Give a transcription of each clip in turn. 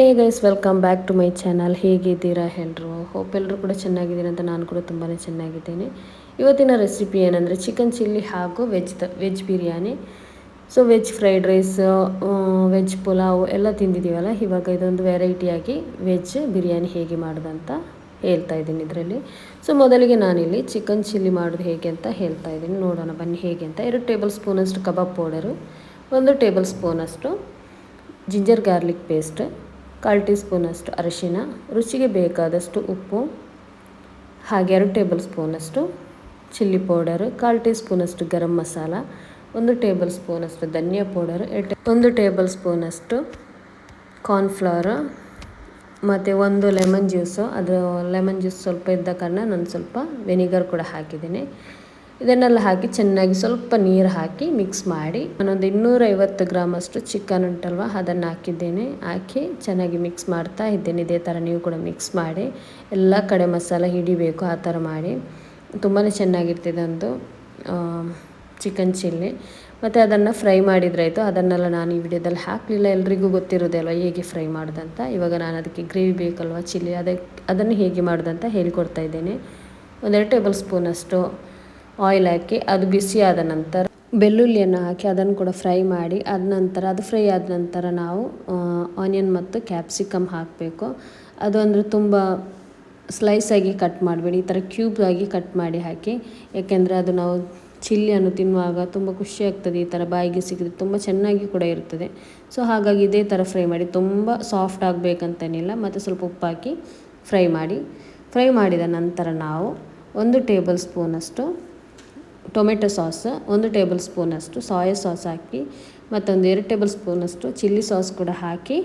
Hey guys, welcome back to my channel. ಹೇಗಿದ್ದೀರಾ ಎಲ್ಲರೂ? Hope ಎಲ್ಲರೂ ಕೂಡ ಚೆನ್ನಾಗಿದ್ದೀರಾ ಅಂತ ನಾನು ಕೂಡ ತುಂಬಾ ಚೆನ್ನಾಗಿದ್ದೇನೆ. ಇವತ್ತಿನ ರೆಸಿಪಿ ಏನಂದರೆ ಚಿಕನ್ ಚಿಲ್ಲಿ ಹಾಗೂ veg biryani. So veg fried rice, veg pulao ಎಲ್ಲ ತಿಂದಿದ್ದೀವಲ್ಲ, ಇವಾಗ ಇದೊಂದು ವೆರೈಟಿಯಾಗಿ ವೆಜ್ ಬಿರಿಯಾನಿ ಹೇಗೆ ಮಾಡೋದಂತ ಹೇಳ್ತಾ ಇದ್ದೀನಿ ಇದರಲ್ಲಿ. ಸೊ ಮೊದಲಿಗೆ ನಾನಿಲ್ಲಿ ಚಿಕನ್ ಚಿಲ್ಲಿ ಮಾಡೋದು ಹೇಗೆ ಅಂತ ಹೇಳ್ತಾ ಇದ್ದೀನಿ. ನೋಡೋಣ ಬನ್ನಿ ಹೇಗೆ ಅಂತ. 2 ಟೇಬಲ್ ಸ್ಪೂನಷ್ಟು ಕಬಾಬ್ ಪೌಡರು, 1 ಟೇಬಲ್ ಸ್ಪೂನಷ್ಟು ಜಿಂಜರ್ ಗಾರ್ಲಿಕ್ ಪೇಸ್ಟ್, 1/4 ಟೀ ಸ್ಪೂನಷ್ಟು ಅರಿಶಿನ, ರುಚಿಗೆ ಬೇಕಾದಷ್ಟು ಉಪ್ಪು, ಹಾಗೆ 2 ಟೇಬಲ್ ಸ್ಪೂನಷ್ಟು ಚಿಲ್ಲಿ ಪೌಡರು, 1/4 ಟೀ ಸ್ಪೂನಷ್ಟು ಗರಂ ಮಸಾಲ, 1 ಟೇಬಲ್ ಸ್ಪೂನಷ್ಟು ಧನಿಯಾ ಪೌಡರು, 1 ಟೇಬಲ್ ಸ್ಪೂನಷ್ಟು ಕಾರ್ನ್ಫ್ಲವರು ಮತ್ತು 1 ಲೆಮನ್ ಜ್ಯೂಸು. ಅದು ಲೆಮನ್ ಜ್ಯೂಸ್ ಸ್ವಲ್ಪ ಇದ್ದ ಕಾರಣ ನಾನು ಸ್ವಲ್ಪ ವೆನಿಗರ್ ಕೂಡ ಹಾಕಿದ್ದೀನಿ. ಇದನ್ನೆಲ್ಲ ಹಾಕಿ ಚೆನ್ನಾಗಿ ಸ್ವಲ್ಪ ನೀರು ಹಾಕಿ ಮಿಕ್ಸ್ ಮಾಡಿ, ನಾನೊಂದು 250 ಗ್ರಾಮಷ್ಟು ಚಿಕನ್ ಉಂಟಲ್ವ ಅದನ್ನು ಹಾಕಿ ಚೆನ್ನಾಗಿ ಮಿಕ್ಸ್ ಮಾಡ್ತಾ ಇದ್ದೇನೆ. ಇದೇ ಥರ ನೀವು ಕೂಡ ಮಿಕ್ಸ್ ಮಾಡಿ ಎಲ್ಲ ಕಡೆ ಮಸಾಲ ಹಿಡಿಬೇಕು, ಆ ಥರ ಮಾಡಿ. ತುಂಬಾ ಚೆನ್ನಾಗಿರ್ತದೆ ಒಂದು ಚಿಕನ್ ಚಿಲ್ಲಿ. ಮತ್ತು ಅದನ್ನು ಫ್ರೈ ಮಾಡಿದ್ರಾಯಿತು. ಅದನ್ನೆಲ್ಲ ನಾನು ಈ ವಿಡಿಯೋದಲ್ಲಿ ಹಾಕಲಿಲ್ಲ, ಎಲ್ರಿಗೂ ಗೊತ್ತಿರೋದೇ ಅಲ್ವ ಹೇಗೆ ಫ್ರೈ ಮಾಡೋದಂತ. ಇವಾಗ ನಾನು ಅದಕ್ಕೆ ಗ್ರೇವಿ ಬೇಕಲ್ವ ಚಿಲ್ಲಿ, ಅದನ್ನು ಹೇಗೆ ಮಾಡೋದಂತ ಹೇಳಿಕೊಡ್ತಾ ಇದ್ದೇನೆ. 1 ಟೇಬಲ್ ಸ್ಪೂನಷ್ಟು ಆಯಿಲ್ ಹಾಕಿ ಅದು ಬಿಸಿ ಆದ ನಂತರ ಬೆಳ್ಳುಳ್ಳಿಯನ್ನು ಹಾಕಿ ಅದನ್ನು ಕೂಡ ಫ್ರೈ ಮಾಡಿ, ಆದ ನಂತರ ಅದು ಫ್ರೈ ಆದ ನಂತರ ನಾವು ಆನಿಯನ್ ಮತ್ತು ಕ್ಯಾಪ್ಸಿಕಮ್ ಹಾಕಬೇಕು. ಅದು ಅಂದರೆ ತುಂಬ ಸ್ಲೈಸಾಗಿ ಕಟ್ ಮಾಡಬೇಡಿ, ಈ ಥರ ಕ್ಯೂಬ್ ಆಗಿ ಕಟ್ ಮಾಡಿ ಹಾಕಿ. ಯಾಕೆಂದರೆ ಅದು ನಾವು ಚಿಲ್ಲಿಯನ್ನು ತಿನ್ನುವಾಗ ತುಂಬ ಖುಷಿಯಾಗ್ತದೆ, ಈ ಥರ ಬಾಯಿಗೆ ಸಿಕ್ಕಿದ್ರೆ ತುಂಬ ಚೆನ್ನಾಗಿ ಕೂಡ ಇರ್ತದೆ. ಸೊ ಹಾಗಾಗಿ ಇದೇ ಥರ ಫ್ರೈ ಮಾಡಿ, ತುಂಬ ಸಾಫ್ಟ್ ಆಗಬೇಕಂತೇನಿಲ್ಲ. ಮತ್ತು ಸ್ವಲ್ಪ ಉಪ್ಪು ಹಾಕಿ ಫ್ರೈ ಮಾಡಿದ ನಂತರ ನಾವು 1 ಟೇಬಲ್ ಸ್ಪೂನಷ್ಟು ಟೊಮೆಟೊ ಸಾಸ್, 1 ಟೇಬಲ್ ಸ್ಪೂನಷ್ಟು ಸೋಯಾ ಸಾಸ್ ಹಾಕಿ, ಮತ್ತೊಂದು 2 ಟೇಬಲ್ ಸ್ಪೂನಷ್ಟು ಚಿಲ್ಲಿ ಸಾಸ್ ಕೂಡ ಹಾಕಿ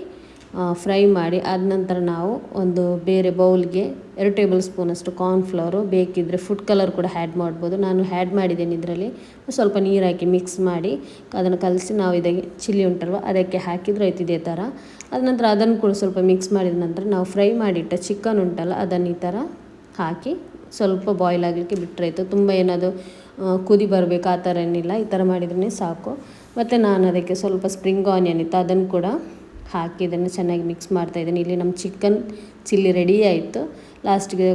ಫ್ರೈ ಮಾಡಿ. ಆದ ನಂತರ ನಾವು ಒಂದು ಬೇರೆ ಬೌಲ್ಗೆ 2 ಟೇಬಲ್ ಸ್ಪೂನಷ್ಟು ಕಾರ್ನ್ಫ್ಲವರು, ಬೇಕಿದ್ದರೆ ಫುಡ್ ಕಲರ್ ಕೂಡ ಆ್ಯಡ್ ಮಾಡ್ಬೋದು. ನಾನು ಆ್ಯಡ್ ಮಾಡಿದ್ದೇನೆ ಇದರಲ್ಲಿ. ಸ್ವಲ್ಪ ನೀರು ಹಾಕಿ ಮಿಕ್ಸ್ ಮಾಡಿ ಅದನ್ನು ಕಲಸಿ ನಾವು ಇದಕ್ಕೆ ಚಿಲ್ಲಿ ಉಂಟಲ್ವ ಅದಕ್ಕೆ ಹಾಕಿದರೆ ಆಯ್ತು ಇದೇ ಥರ. ಆದ ನಂತರ ಅದನ್ನು ಕೂಡ ಸ್ವಲ್ಪ ಮಿಕ್ಸ್ ಮಾಡಿದ ನಂತರ ನಾವು ಫ್ರೈ ಮಾಡಿಟ್ಟ ಚಿಕನ್ ಉಂಟಲ್ಲ ಅದನ್ನು ಈ ಥರ ಹಾಕಿ ಸ್ವಲ್ಪ ಬಾಯ್ಲ್ ಆಗಲಿಕ್ಕೆ ಬಿಟ್ಟರಾಯ್ತು. ತುಂಬ ಏನದು ಕುದಿ ಬರಬೇಕು ಆ ಥರ ಏನಿಲ್ಲ, ಈ ಥರ ಮಾಡಿದ್ರೇ ಸಾಕು. ಮತ್ತು ನಾನು ಅದಕ್ಕೆ ಸ್ವಲ್ಪ ಸ್ಪ್ರಿಂಗ್ ಆನಿಯನ್ ಇತ್ತು, ಅದನ್ನು ಕೂಡ ಹಾಕಿ ಇದನ್ನು ಚೆನ್ನಾಗಿ ಮಿಕ್ಸ್ ಮಾಡ್ತಾಯಿದ್ದೀನಿ. ಇಲ್ಲಿ ನಮ್ಮ ಚಿಕನ್ ಚಿಲ್ಲಿ ರೆಡಿ ಆಯಿತು. ಲಾಸ್ಟಿಗೆ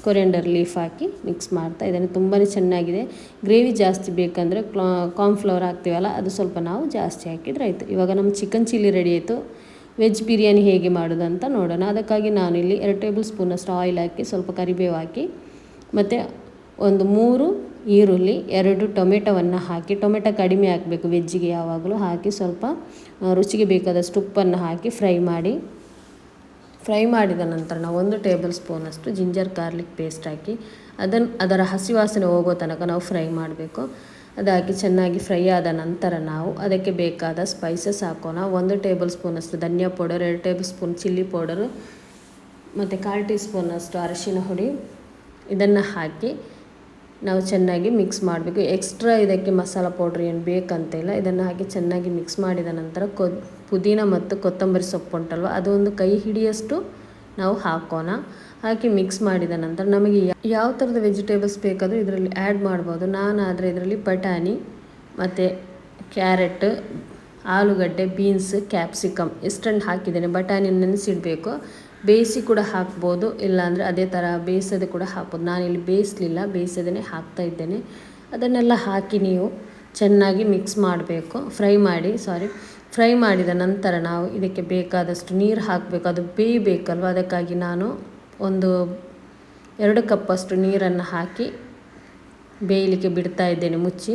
ಕೊರಿಯಂಡರ್ ಲೀಫ್ ಹಾಕಿ ಮಿಕ್ಸ್ ಮಾಡ್ತಾ ಇದ್ದೇನೆ. ತುಂಬಾ ಚೆನ್ನಾಗಿದೆ. ಗ್ರೇವಿ ಜಾಸ್ತಿ ಬೇಕಂದರೆ ಕಾರ್ನ್ಫ್ಲವರ್ ಹಾಕ್ತೀವಲ್ಲ ಅದು ಸ್ವಲ್ಪ ನಾವು ಜಾಸ್ತಿ ಹಾಕಿದರೆ ಆಯಿತು. ಇವಾಗ ನಮ್ಮ ಚಿಕನ್ ಚಿಲ್ಲಿ ರೆಡಿ ಆಯಿತು. ವೆಜ್ ಬಿರಿಯಾನಿ ಹೇಗೆ ಮಾಡೋದು ಅಂತ ನೋಡೋಣ. ಅದಕ್ಕಾಗಿ ನಾನಿಲ್ಲಿ 2 ಟೇಬಲ್ ಸ್ಪೂನಷ್ಟು ಆಯಿಲ್ ಹಾಕಿ, ಸ್ವಲ್ಪ ಕರಿಬೇವು ಹಾಕಿ, ಮತ್ತು ಒಂದು 3 ಈರುಳ್ಳಿ, 2 ಟೊಮೆಟೊವನ್ನು ಹಾಕಿ, ಟೊಮೆಟೊ ಕಡಿಮೆ ಹಾಕಬೇಕು ವೆಜ್ಜಿಗೆ ಯಾವಾಗಲೂ, ಹಾಕಿ ಸ್ವಲ್ಪ ರುಚಿಗೆ ಬೇಕಾದಷ್ಟು ಉಪ್ಪನ್ನು ಹಾಕಿ ಫ್ರೈ ಮಾಡಿದ ನಂತರ ನಾವು 1 ಟೇಬಲ್ ಸ್ಪೂನಷ್ಟು ಜಿಂಜರ್ ಗಾರ್ಲಿಕ್ ಪೇಸ್ಟ್ ಹಾಕಿ ಅದರ ಹಸಿ ವಾಸನೆ ಹೋಗೋ ತನಕ ನಾವು ಫ್ರೈ ಮಾಡಬೇಕು. ಅದು ಹಾಕಿ ಚೆನ್ನಾಗಿ ಫ್ರೈ ಆದ ನಂತರ ನಾವು ಅದಕ್ಕೆ ಬೇಕಾದ ಸ್ಪೈಸಸ್ ಹಾಕೋಣ. 1 ಟೇಬಲ್ ಸ್ಪೂನಷ್ಟು ಧನಿಯಾ powder, 2 tablespoon chilli powder, ಮತ್ತು 1/4 ಟೀ ಸ್ಪೂನಷ್ಟು ಅರಿಶಿನ ಹುಡಿ. ಇದನ್ನು ಹಾಕಿ ನಾವು ಚೆನ್ನಾಗಿ ಮಿಕ್ಸ್ ಮಾಡಬೇಕು. ಎಕ್ಸ್ಟ್ರಾ ಇದಕ್ಕೆ ಮಸಾಲ ಪೌಡ್ರ್ ಏನು ಬೇಕಂತಿಲ್ಲ. ಇದನ್ನು ಹಾಕಿ ಚೆನ್ನಾಗಿ ಮಿಕ್ಸ್ ಮಾಡಿದ ನಂತರ ಪುದೀನ ಮತ್ತು ಕೊತ್ತಂಬರಿ ಸೊಪ್ಪು ಉಂಟಲ್ವ ಅದು ಒಂದು ಕೈ ಹಿಡಿಯಷ್ಟು ನಾವು ಹಾಕೋಣ. ಹಾಕಿ ಮಿಕ್ಸ್ ಮಾಡಿದ ನಂತರ ನಮಗೆ ಯಾವ ಥರದ ವೆಜಿಟೇಬಲ್ಸ್ ಬೇಕಾದರೂ ಇದರಲ್ಲಿ ಆ್ಯಡ್ ಮಾಡ್ಬೋದು. ನಾನಾದರೆ ಇದರಲ್ಲಿ ಬಟಾಣಿ ಮತ್ತು ಕ್ಯಾರೆಟ್, ಆಲೂಗಡ್ಡೆ, ಬೀನ್ಸ್, ಕ್ಯಾಪ್ಸಿಕಮ್ ಇಷ್ಟನ್ನು ಹಾಕಿದ್ದೇನೆ. ಬಟಾಣಿ ನೆನೆಸಿಡಬೇಕು, ಬೇಯಿಸಿ ಕೂಡ ಹಾಕ್ಬೋದು, ಇಲ್ಲಾಂದರೆ ಅದೇ ಥರ ಬೇಯಿಸೋದು ಕೂಡ ಹಾಕ್ಬೋದು. ನಾನಿಲ್ಲಿ ಬೇಯಿಸಲಿಲ್ಲ, ಬೇಯಿಸೋದೇ ಹಾಕ್ತಾ ಇದ್ದೇನೆ. ಅದನ್ನೆಲ್ಲ ಹಾಕಿ ನೀವು ಚೆನ್ನಾಗಿ ಮಿಕ್ಸ್ ಮಾಡಬೇಕು. ಫ್ರೈ ಮಾಡಿದ ನಂತರ ನಾವು ಇದಕ್ಕೆ ಬೇಕಾದಷ್ಟು ನೀರು ಹಾಕಬೇಕು, ಅದು ಬೇಯಬೇಕಲ್ವ. ಅದಕ್ಕಾಗಿ ನಾನು ಒಂದು 2 ಕಪ್ಪಷ್ಟು ನೀರನ್ನು ಹಾಕಿ ಬೇಯಲಿಕ್ಕೆ ಬಿಡ್ತಾ ಇದ್ದೇನೆ ಮುಚ್ಚಿ.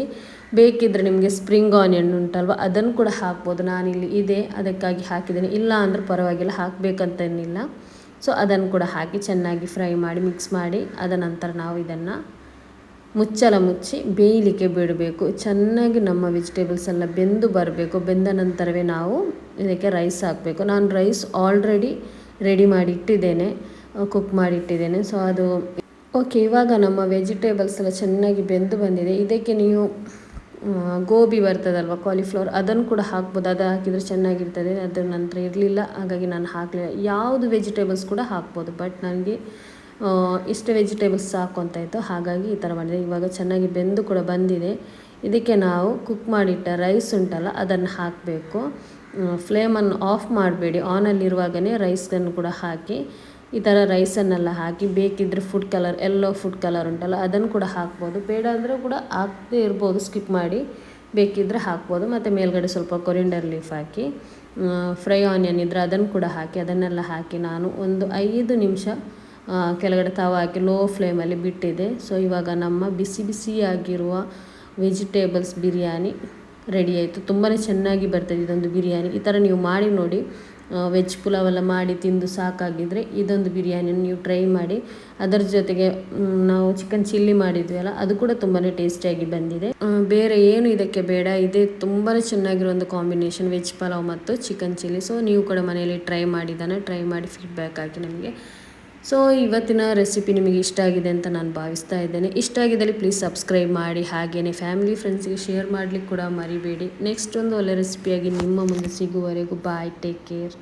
ಬೇಕಿದ್ದರೆ ನಿಮಗೆ ಸ್ಪ್ರಿಂಗ್ ಆನಿಯನ್ ಉಂಟಲ್ವ ಅದನ್ನು ಕೂಡ ಹಾಕ್ಬೋದು. ನಾನಿಲ್ಲಿ ಅದಕ್ಕಾಗಿ ಹಾಕಿದ್ದೇನೆ, ಇಲ್ಲ ಅಂದರೆ ಪರವಾಗಿಲ್ಲ, ಹಾಕಬೇಕಂತೇನಿಲ್ಲ. ಸೊ ಅದನ್ನು ಕೂಡ ಹಾಕಿ ಚೆನ್ನಾಗಿ ಫ್ರೈ ಮಾಡಿ ಮಿಕ್ಸ್ ಮಾಡಿ ಅದ ನಂತರ ನಾವು ಇದನ್ನು ಮುಚ್ಚಳ ಮುಚ್ಚಿ ಬೇಯಲಿಕ್ಕೆ ಬಿಡಬೇಕು. ಚೆನ್ನಾಗಿ ನಮ್ಮ ವೆಜಿಟೇಬಲ್ಸ್ ಎಲ್ಲ ಬೆಂದು ಬರಬೇಕು. ಬೆಂದ ನಂತರವೇ ನಾವು ಇದಕ್ಕೆ ರೈಸ್ ಹಾಕಬೇಕು. ನಾನು ರೈಸ್ ಆಲ್ರೆಡಿ ರೆಡಿ ಮಾಡಿ ಇಟ್ಟಿದ್ದೇನೆ, ಕುಕ್ ಮಾಡಿ ಇಟ್ಟಿದ್ದೇನೆ. ಸೊ ಅದು ಓಕೆ. ಇವಾಗ ನಮ್ಮ ವೆಜಿಟೇಬಲ್ಸ್ ಎಲ್ಲ ಚೆನ್ನಾಗಿ ಬೆಂದು ಬಂದಿದೆ. ಇದಕ್ಕೆ ನೀವು ಗೋಬಿ ಬರ್ತದಲ್ವ, ಕಾಲಿಫ್ಲವರ್, ಅದನ್ನು ಕೂಡ ಹಾಕ್ಬೋದು. ಅದು ಹಾಕಿದರೆ ಚೆನ್ನಾಗಿರ್ತದೆ. ಅದರ ನಂತರ ಇರಲಿಲ್ಲ, ಹಾಗಾಗಿ ನಾನು ಹಾಕಲಿಲ್ಲ. ಯಾವುದು ವೆಜಿಟೇಬಲ್ಸ್ ಕೂಡ ಹಾಕ್ಬೋದು, ಬಟ್ ನನಗೆ ಇಷ್ಟು ವೆಜಿಟೇಬಲ್ಸ್ ಸಾಕು ಅಂತಾಯಿತು, ಹಾಗಾಗಿ ಈ ಥರ ಮಾಡಿದೆ. ಇವಾಗ ಚೆನ್ನಾಗಿ ಬೆಂದು ಕೂಡ ಬಂದಿದೆ. ಇದಕ್ಕೆ ನಾವು ಕುಕ್ ಮಾಡಿಟ್ಟ ರೈಸ್ ಉಂಟಲ್ಲ ಅದನ್ನು ಹಾಕಬೇಕು. ಫ್ಲೇಮನ್ನು ಆಫ್ ಮಾಡಬೇಡಿ, ಆನಲ್ಲಿರುವಾಗಲೇ ರೈಸನ್ನು ಕೂಡ ಹಾಕಿ ಈ ಥರ ರೈಸನ್ನೆಲ್ಲ ಹಾಕಿ ಬೇಕಿದ್ದರೆ ಫುಡ್ ಕಲರ್, ಎಲ್ಲೋ ಫುಡ್ ಕಲರ್ ಉಂಟಲ್ಲ ಅದನ್ನು ಕೂಡ ಹಾಕ್ಬೋದು, ಬೇಡ ಅಂದರೆ ಕೂಡ ಹಾಕದೇ ಇರ್ಬೋದು, ಸ್ಕಿಪ್ ಮಾಡಿ, ಬೇಕಿದ್ದರೆ ಹಾಕ್ಬೋದು. ಮತ್ತು ಮೇಲ್ಗಡೆ ಸ್ವಲ್ಪ ಕೊರಿಯಂಡರ್ ಲೀಫ್ ಹಾಕಿ, ಫ್ರೈ ಆನಿಯನ್ ಇದ್ದರೆ ಅದನ್ನು ಕೂಡ ಹಾಕಿ, ಅದನ್ನೆಲ್ಲ ಹಾಕಿ ನಾನು ಒಂದು 5 ನಿಮಿಷ ಕೆಳಗಡೆ ತವ ಹಾಕಿ ಲೋ ಫ್ಲೇಮಲ್ಲಿ ಬಿಟ್ಟಿದೆ. ಸೊ ಇವಾಗ ನಮ್ಮ ಬಿಸಿ ಬಿಸಿಯಾಗಿರುವ ವೆಜಿಟೇಬಲ್ಸ್ ಬಿರಿಯಾನಿ ರೆಡಿ ಆಯಿತು. ತುಂಬಾ ಚೆನ್ನಾಗಿ ಬರ್ತದೆ ಇದೊಂದು ಬಿರಿಯಾನಿ. ಈ ಥರ ನೀವು ಮಾಡಿ ನೋಡಿ. ವೆಜ್ ಪುಲಾವೆಲ್ಲ ಮಾಡಿ ತಿಂದು ಸಾಕಾಗಿದ್ದರೆ ಇದೊಂದು ಬಿರಿಯಾನಿಯನ್ನು ನೀವು ಟ್ರೈ ಮಾಡಿ. ಅದರ ಜೊತೆಗೆ ನಾವು ಚಿಕನ್ ಚಿಲ್ಲಿ ಮಾಡಿದ್ವಿ ಅಲ್ಲ, ಅದು ಕೂಡ ತುಂಬಾ ಟೇಸ್ಟಿಯಾಗಿ ಬಂದಿದೆ. ಬೇರೆ ಏನು ಇದಕ್ಕೆ ಬೇಡ, ಇದೇ ತುಂಬಾ ಚೆನ್ನಾಗಿರೋ ಒಂದು ಕಾಂಬಿನೇಷನ್, ವೆಜ್ ಪಲಾವ್ ಮತ್ತು ಚಿಕನ್ ಚಿಲ್ಲಿ. ಸೊ ನೀವು ಕೂಡ ಮನೆಯಲ್ಲಿ ಟ್ರೈ ಮಾಡಿ ಫೀಡ್ಬ್ಯಾಕ್ ಹಾಕಿ ನಮಗೆ. ಸೊ ಇವತ್ತಿನ ರೆಸಿಪಿ ನಿಮಗೆ ಇಷ್ಟ ಆಗಿದೆ ಅಂತ ನಾನು ಭಾವಿಸ್ತಾ ಇದ್ದೇನೆ. ಇಷ್ಟ ಆಗಿದ್ದಲ್ಲಿ ಪ್ಲೀಸ್ ಸಬ್ಸ್ಕ್ರೈಬ್ ಮಾಡಿ, ಹಾಗೆಯೇ ಫ್ಯಾಮಿಲಿ ಫ್ರೆಂಡ್ಸ್ಗೆ ಶೇರ್ ಮಾಡಲಿಕ್ಕೆ ಕೂಡ ಮರಿಬೇಡಿ. ನೆಕ್ಸ್ಟ್ ಒಂದು ಒಳ್ಳೆ ರೆಸಿಪಿಯಾಗಿ ನಿಮ್ಮ ಮುಂದೆ ಸಿಗುವವರೆಗೂ ಬಾಯ್, ಟೇಕ್ ಕೇರ್.